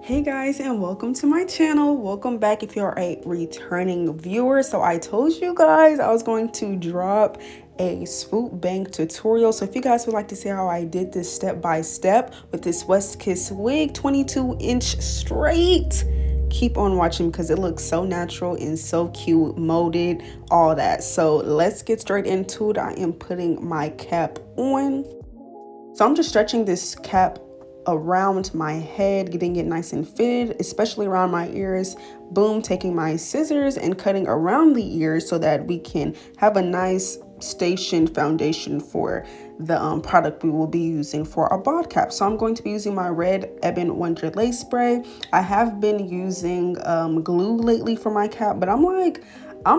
Hey guys, and welcome to my channel. Welcome back if you're a returning viewer. So I told you guys I was going to drop a swoop bank tutorial. So if you guys would like to see how I did this step by step with this West Kiss wig, 22-inch straight, keep on watching because it looks so natural and so cute, molded, all that. So let's get straight into it. I am putting my cap on. So I'm just stretching this cap around my head, getting it nice and fitted, especially around my ears. Boom, taking my scissors and cutting around the ears so that we can have a nice stationed foundation for the product we will be using for our bod cap. So I'm going to be using my red Ebon Wonder Lace Spray. I have been using glue lately for my cap, but I'm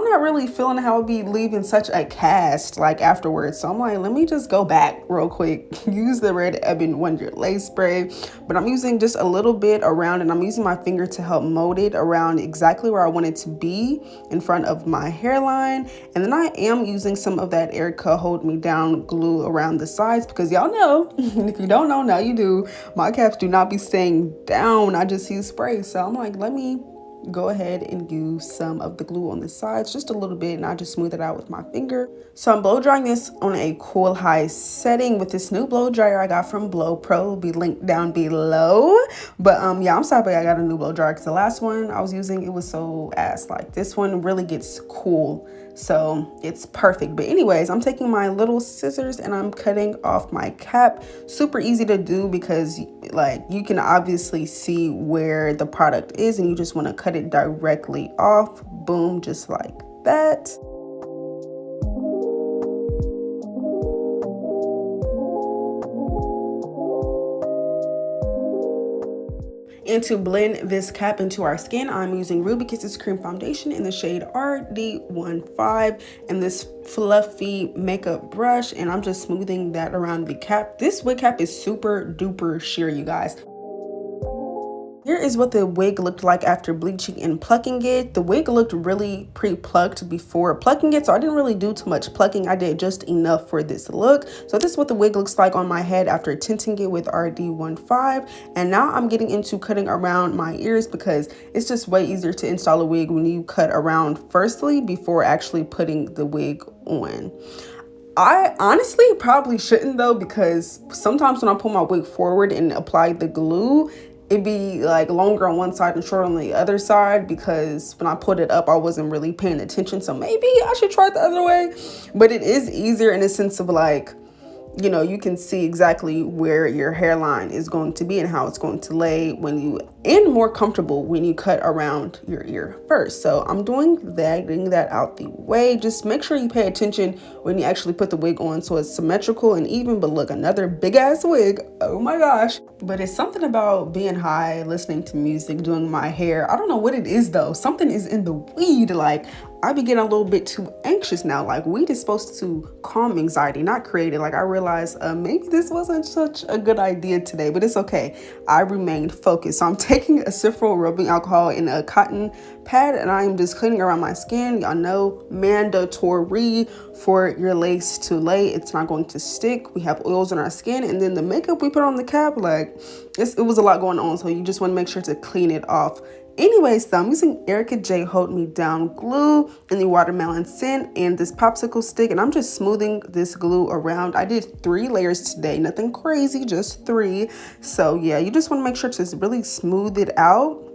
not really feeling how I'll be leaving such a cast like afterwards. So I'm like, let me just go back real quick, use the red Ebon Wonder Lace Spray, but I'm using just a little bit around, and I'm using my finger to help mold it around exactly where I want it to be in front of my hairline. And then I am using some of that Erica Hold Me Down glue around the sides because y'all know, if you don't know, now you do, my caps do not be staying down. I just use spray. So I'm like, let me go ahead and use some of the glue on the sides, just a little bit, and I just smooth it out with my finger. So I'm blow drying this on a cool high setting with this new blow dryer I got from Blow Pro. Will be linked down below. But yeah, I'm sorry, but I got a new blow dryer because the last one I was using, it was so ass. Like, this one really gets cool, so it's perfect. But anyways, I'm taking my little scissors and I'm cutting off my cap. Super easy to do because like you can obviously see where the product is and you just want to cut it directly off. Boom, just like that. And to blend this cap into our skin, I'm using Ruby Kisses Cream Foundation in the shade RD15 and this fluffy makeup brush, and I'm just smoothing that around the cap. This wig cap is super duper sheer, you guys. Here is what the wig looked like after bleaching and plucking it. The wig looked really pre-plucked before plucking it, so I didn't really do too much plucking. I did just enough for this look. So this is what the wig looks like on my head after tinting it with RD15. And now I'm getting into cutting around my ears because it's just way easier to install a wig when you cut around firstly before actually putting the wig on. I honestly probably shouldn't though, because sometimes when I pull my wig forward and apply the glue, it'd be like longer on one side and short on the other side, because when I put it up I wasn't really paying attention. So maybe I should try it the other way. But it is easier in a sense of like, you know, you can see exactly where your hairline is going to be and how it's going to lay when you, and more comfortable when you cut around your ear first. So I'm doing that, getting that out the way. Just make sure you pay attention when you actually put the wig on so it's symmetrical and even. But look, another big ass wig, oh my gosh. But it's something about being high, listening to music, doing my hair. I don't know what it is though. Something is in the weed. Like, I be getting a little bit too anxious now. Like, weed is supposed to calm anxiety, not create it. Like, I realized maybe this wasn't such a good idea today, but it's okay. I remained focused. So I'm taking a Cifral rubbing alcohol in a cotton pad and I'm just cleaning around my skin. Y'all know, mandatory for your lace to lay. It's not going to stick. We have oils on our skin, and then the makeup we put on the cap, like it was a lot going on. So you just want to make sure to clean it off. Anyways, so I'm using Erica J Hold Me Down glue in the watermelon scent and this popsicle stick, and I'm just smoothing this glue around. I did 3 layers today, nothing crazy, just 3. So yeah, you just want to make sure to really smooth it out.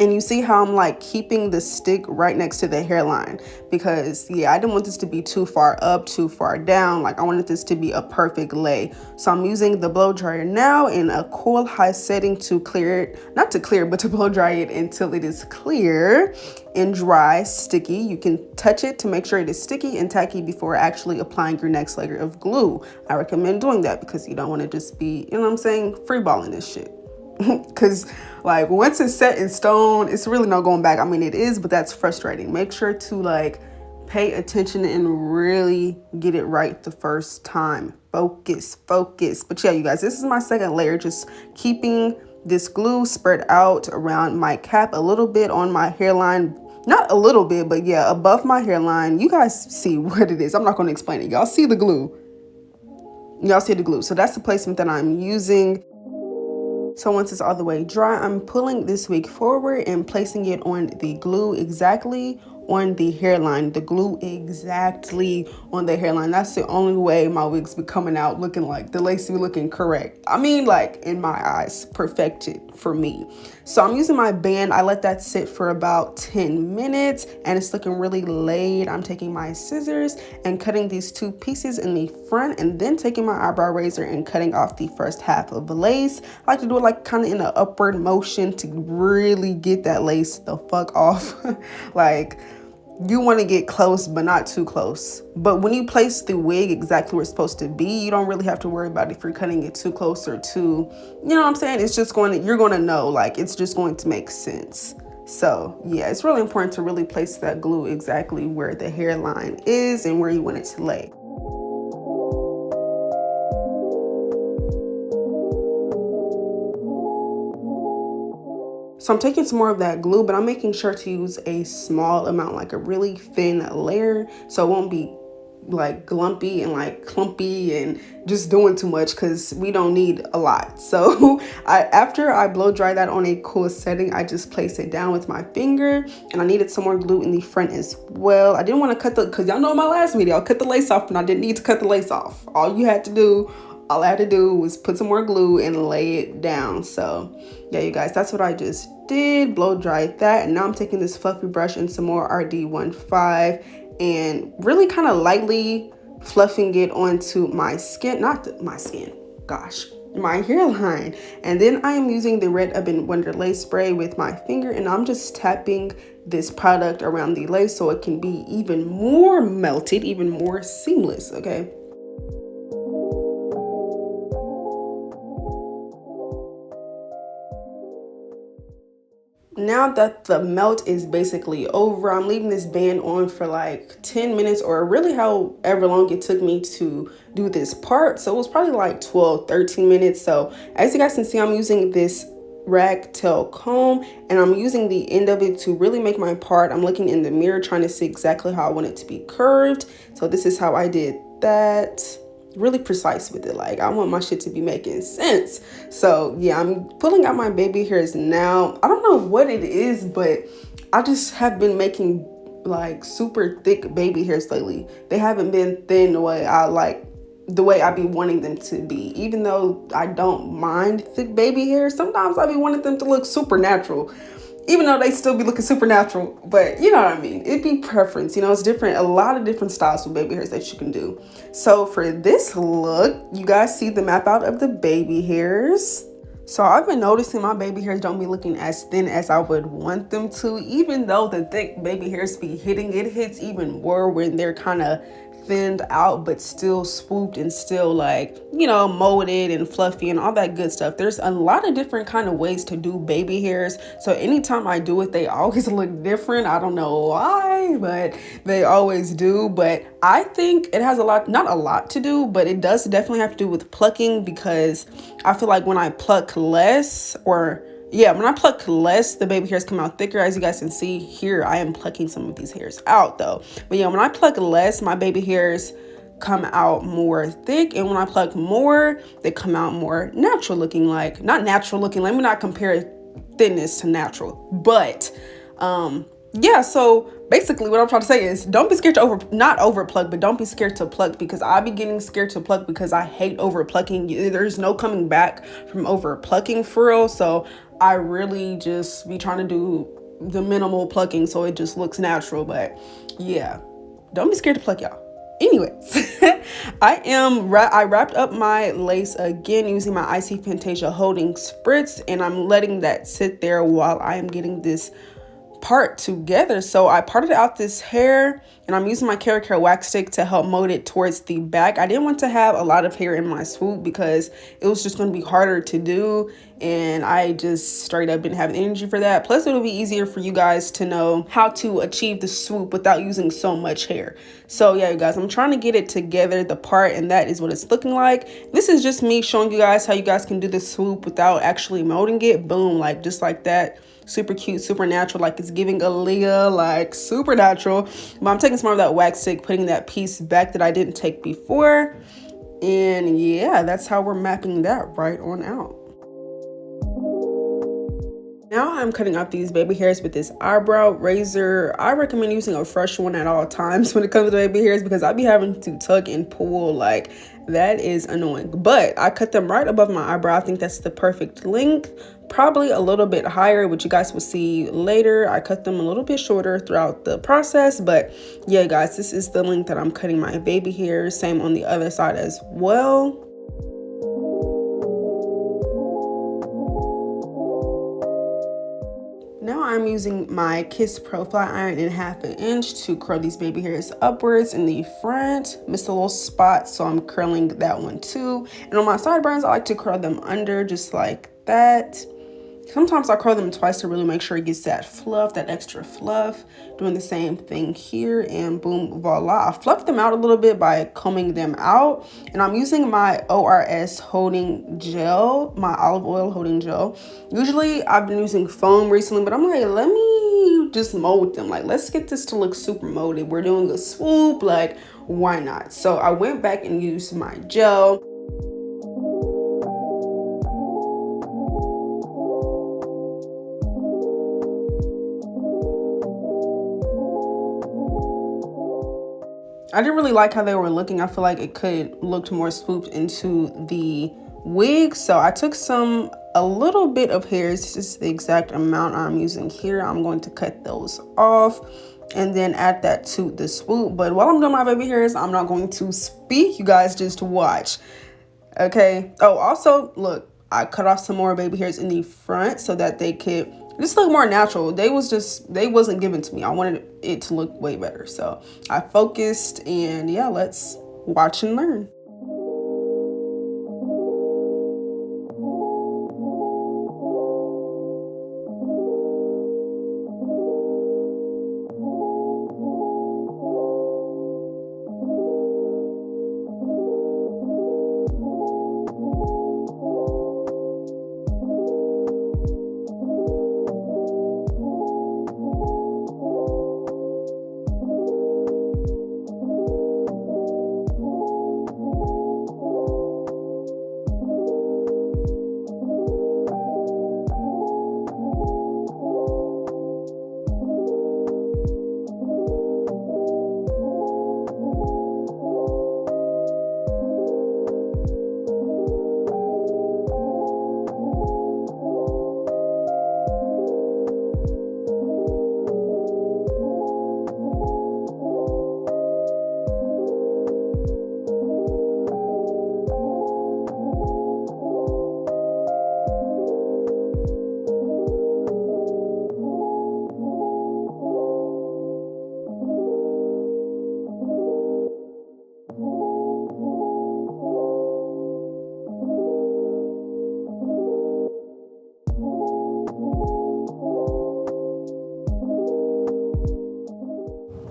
And you see how I'm like keeping the stick right next to the hairline, because yeah, I didn't want this to be too far up, too far down. Like, I wanted this to be a perfect lay. So I'm using the blow dryer now in a cool high setting to clear it, not to clear, but to blow dry it until it is clear and dry, sticky. You can touch it to make sure it is sticky and tacky before actually applying your next layer of glue. I recommend doing that because you don't want to just be, you know what I'm saying, freeballing this shit. Because like once it's set in stone, it's really no going back. I mean, it is, but that's frustrating. Make sure to like pay attention and really get it right the first time. Focus. But yeah, you guys, this is my second layer, just keeping this glue spread out around my cap, a little bit on my hairline. Not a little bit, but yeah, above my hairline. You guys see what it is. I'm not going to explain it. Y'all see the glue. So that's the placement that I'm using. So once it's all the way dry, I'm pulling this wig forward and placing it on the glue exactly on the hairline. The glue exactly on the hairline. That's the only way my wigs be coming out looking like the lace be looking correct. I mean, like, in my eyes, perfected for me. So I'm using my band. I let that sit for about 10 minutes and it's looking really laid. I'm taking my scissors and cutting these 2 pieces in the front and then taking my eyebrow razor and cutting off the first half of the lace. I like to do it like kind of in an upward motion to really get that lace the fuck off. Like, you want to get close, but not too close. But when you place the wig exactly where it's supposed to be, you don't really have to worry about if you're cutting it too close or too, you know what I'm saying? It's just you're going to know, like, it's just going to make sense. So yeah, it's really important to really place that glue exactly where the hairline is and where you want it to lay. So I'm taking some more of that glue, but I'm making sure to use a small amount, like a really thin layer, so it won't be like glumpy and like clumpy and just doing too much, because we don't need a lot. So after I blow dry that on a cool setting, I just place it down with my finger, and I needed some more glue in the front as well. I didn't want to cut because y'all know in my last video I cut the lace off and I didn't need to cut the lace off. All I had to do was put some more glue and lay it down. So yeah, you guys, that's what I just did. Blow dried that, and now I'm taking this fluffy brush and some more RD15 and really kind of lightly fluffing it onto my skin, my hairline. And then I am using the Red Urban Wonder lace spray with my finger, and I'm just tapping this product around the lace so it can be even more melted, even more seamless, okay? Now that the melt is basically over, I'm leaving this band on for like 10 minutes or really however long it took me to do this part. So it was probably like 12, 13 minutes. So as you guys can see, I'm using this ragtail comb and I'm using the end of it to really make my part. I'm looking in the mirror trying to see exactly how I want it to be curved. So this is how I did that. Really precise with it. Like, I want my shit to be making sense. So yeah, I'm pulling out my baby hairs now. I don't know what it is, but I just have been making like super thick baby hairs lately. They haven't been thin the way I be wanting them to be. Even though I don't mind thick baby hairs, sometimes I be wanting them to look super natural, even though they still be looking supernatural. But you know what I mean, it'd be preference, you know. It's different, a lot of different styles with baby hairs that you can do. So for this look, you guys see the map out of the baby hairs. So I've been noticing my baby hairs don't be looking as thin as I would want them to. Even though the thick baby hairs be hitting, it hits even more when they're kind of thinned out but still swooped and still, like, you know, molded and fluffy and all that good stuff. There's a lot of different kind of ways to do baby hairs, so anytime I do it, they always look different. I don't know why, but they always do. But I think it has not a lot to do, but it does definitely have to do with plucking, because I feel like when I pluck less, the baby hairs come out thicker. As you guys can see here, I am plucking some of these hairs out though. But yeah, when I pluck less, my baby hairs come out more thick, and when I pluck more, they come out more natural looking. Like, not natural looking, let me not compare thinness to natural, but yeah, so basically what I'm trying to say is, don't be scared to not over pluck, but don't be scared to pluck, because I be getting scared to pluck because I hate over plucking. There's no coming back from over plucking for real. So I really just be trying to do the minimal plucking so it just looks natural. But yeah, don't be scared to pluck, y'all. Anyways, I wrapped up my lace again using my Icy Fantasia holding spritz, and I'm letting that sit there while I am getting this part together. So I parted out this hair, and I'm using my Cara Care wax stick to help mold it towards the back. I didn't want to have a lot of hair in my swoop because it was just going to be harder to do, and I just straight up didn't have the energy for that. Plus, it'll be easier for you guys to know how to achieve the swoop without using so much hair. So yeah, you guys, I'm trying to get it together, the part, and that is what it's looking like. This is just me showing you guys how you guys can do the swoop without actually molding it. Boom, like just like that. Super cute, super natural, like it's giving Aaliyah, like super natural. But I'm taking some more of that wax stick, putting that piece back that I didn't take before. And yeah, that's how we're mapping that right on out. Now I'm cutting off these baby hairs with this eyebrow razor. I recommend using a fresh one at all times when it comes to baby hairs because I be having to tug and pull, like that is annoying. But I cut them right above my eyebrow. I think that's the perfect length, probably a little bit higher, which you guys will see later. I cut them a little bit shorter throughout the process, but yeah guys, this is the length that I'm cutting my baby hairs. Same on the other side as well. Now I'm using my Kiss Pro flat iron in 1/2 inch to curl these baby hairs upwards in the front. Missed a little spot, so I'm curling that one too. And on my sideburns, I like to curl them under just like that. Sometimes I curl them twice to really make sure it gets that fluff, that extra fluff. Doing the same thing here, and boom, voila. I fluffed them out a little bit by combing them out. And I'm using my ORS holding gel, my olive oil holding gel. Usually I've been using foam recently, but I'm like, let me just mold them. Like, let's get this to look super molded. We're doing a swoop, like, why not? So I went back and used my gel. I didn't really like how they were looking. I feel like it could look more swooped into the wig. So I took a little bit of hairs. This is the exact amount I'm using here. I'm going to cut those off and then add that to the swoop. But while I'm doing my baby hairs, I'm not going to speak. You guys just watch. Okay. Oh, also, look, I cut off some more baby hairs in the front so that they could just look more natural. They wasn't given to me. I wanted it to look way better. So I focused, and yeah, let's watch and learn.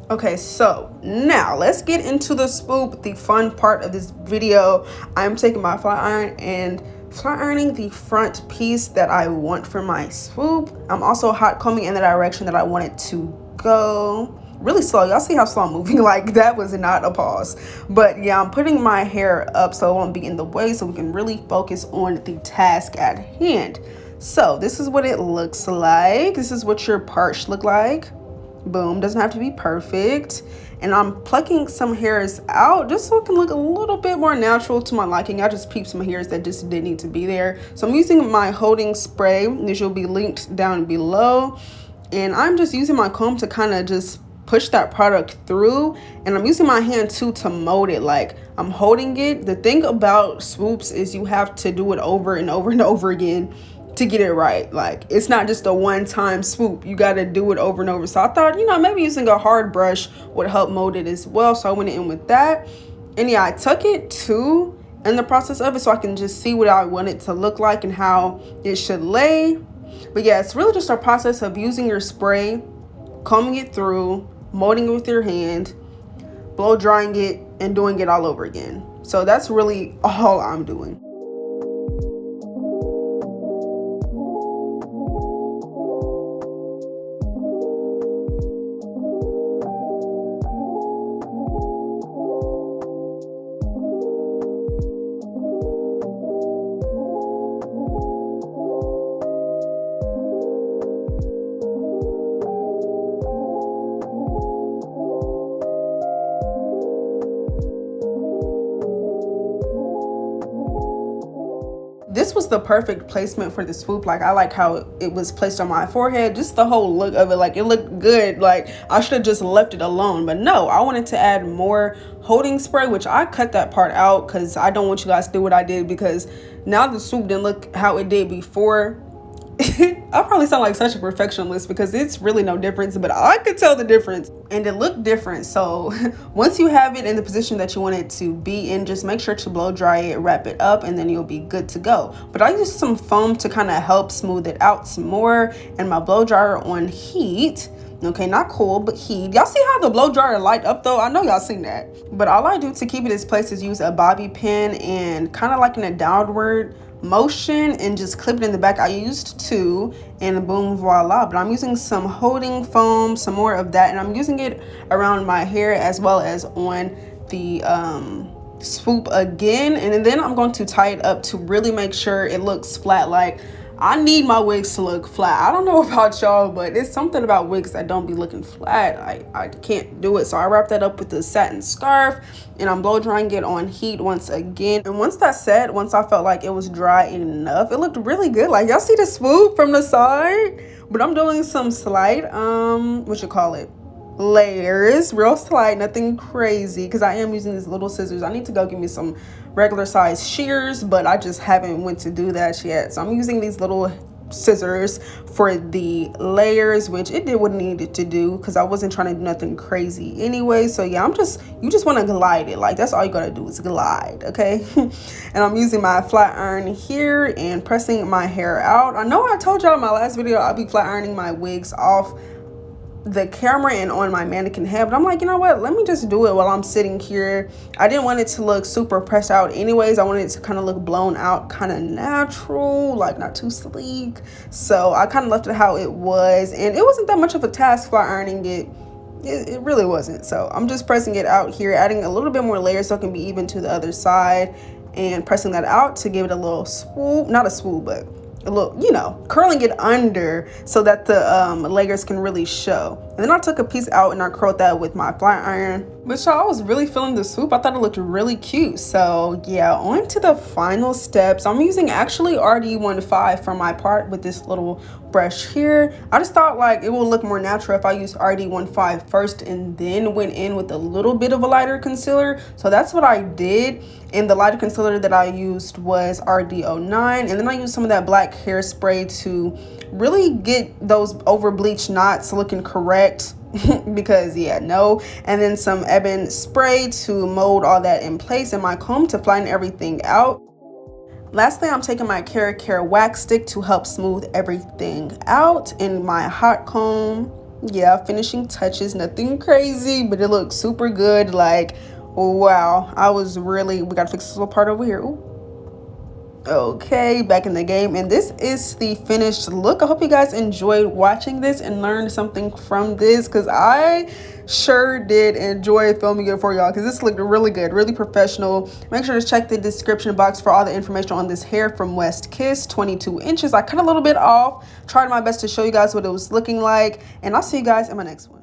Okay, so now let's get into the swoop, the fun part of this video. I'm taking my flat iron and flat ironing the front piece that I want for my swoop. I'm also hot combing in the direction that I want it to go. Really slow. Y'all see how slow I'm moving? Like, that was not a pause. But yeah, I'm putting my hair up so it won't be in the way, so we can really focus on the task at hand. So this is what it looks like. This is what your part should look like. Boom. Doesn't have to be perfect. And I'm plucking some hairs out just so it can look a little bit more natural to my liking. I just peeped some hairs that just didn't need to be there. So I'm using my holding spray. This will be linked down below. And I'm just using my comb to kind of just push that product through. And I'm using my hand too to mold it. Like, I'm holding it. The thing about swoops is you have to do it over and over and over again to get it right. Like, it's not just a one-time swoop. You got to do it over and over. So I thought, maybe using a hard brush would help mold it as well. So I went in with that. And yeah, I tuck it too in the process of it so I can just see what I want it to look like and how it should lay. But yeah, it's really just a process of using your spray, combing it through, molding it with your hand, blow drying it, and doing it all over again. So that's really all I'm doing. was the perfect placement for the swoop. Like, I like how it was placed on my forehead, just the whole look of it. Like, it looked good. Like, I should have just left it alone, but no, I wanted to add more holding spray, which I cut that part out because I don't want you guys to do what I did, because now the swoop didn't look how it did before. I probably sound like such a perfectionist because it's really no difference, but I could tell the difference and it looked different. So once you have it in the position that you want it to be in, just make sure to blow dry it, wrap it up, and then you'll be good to go. But I used some foam to kind of help smooth it out some more, and my blow dryer on heat. Okay, not cold, but heat. Y'all see how the blow dryer light up though? I know y'all seen that. But all I do to keep it in place is use a bobby pin and kind of like in a downward motion and just clip it in the back. I used two, and boom, voila. But I'm using some holding foam, some more of that, and I'm using it around my hair as well as on the swoop again. And then I'm going to tie it up to really make sure it looks flat. Like, I need my wigs to look flat. I don't know about y'all, but it's something about wigs that don't be looking flat. I can't do it. So I wrap that up with the satin scarf, and I'm blow drying it on heat once again. And once that's set, once I felt like it was dry enough, it looked really good. Like, y'all see the swoop from the side? But I'm doing some slight, what you call it? Layers, real slight, nothing crazy, because I am using these little scissors. I need to go get me some regular size shears, but I just haven't went to do that yet. So I'm using these little scissors for the layers, which it did what it needed to do, because I wasn't trying to do nothing crazy anyway. So yeah, you just want to glide it. Like, that's all you gotta do is glide, okay? And I'm using my flat iron here and pressing my hair out. I know I told y'all in my last video I'll be flat ironing my wigs off the camera and on my mannequin head, but I'm like, you know what, let me just do it while I'm sitting here. I didn't want it to look super pressed out anyways. I wanted it to kind of look blown out, kind of natural, like not too sleek. So I kind of left it how it was, and it wasn't that much of a task flat ironing it. It really wasn't. So I'm just pressing it out here, adding a little bit more layers so it can be even to the other side, and pressing that out to give it a little swoop, not a swoop, but a little, you know, curling it under so that the layers can really show. And then I took a piece out and I curled that with my flat iron. But y'all, I was really feeling the swoop. I thought it looked really cute. So yeah, on to the final steps. I'm using actually RD15 for my part with this little brush here. I just thought like it will look more natural if I use RD15 first and then went in with a little bit of a lighter concealer. So that's what I did. And the lighter concealer that I used was RD09. And then I used some of that black hairspray to really get those over bleached knots looking correct. Because yeah, no. And then some ebony spray to mold all that in place, and my comb to flatten everything out. Lastly, I'm taking my Care wax stick to help smooth everything out, and my hot comb. Yeah, finishing touches, nothing crazy, but it looks super good. Like, wow, we gotta fix this little part over here. Ooh. Okay, back in the game, and this is the finished look. I hope you guys enjoyed watching this and learned something from this, because I sure did enjoy filming it for y'all, because this looked really good, really professional. Make sure to check the description box for all the information on this hair from West Kiss, 22 inches. I cut a little bit off, tried my best to show you guys what it was looking like, and I'll see you guys in my next one.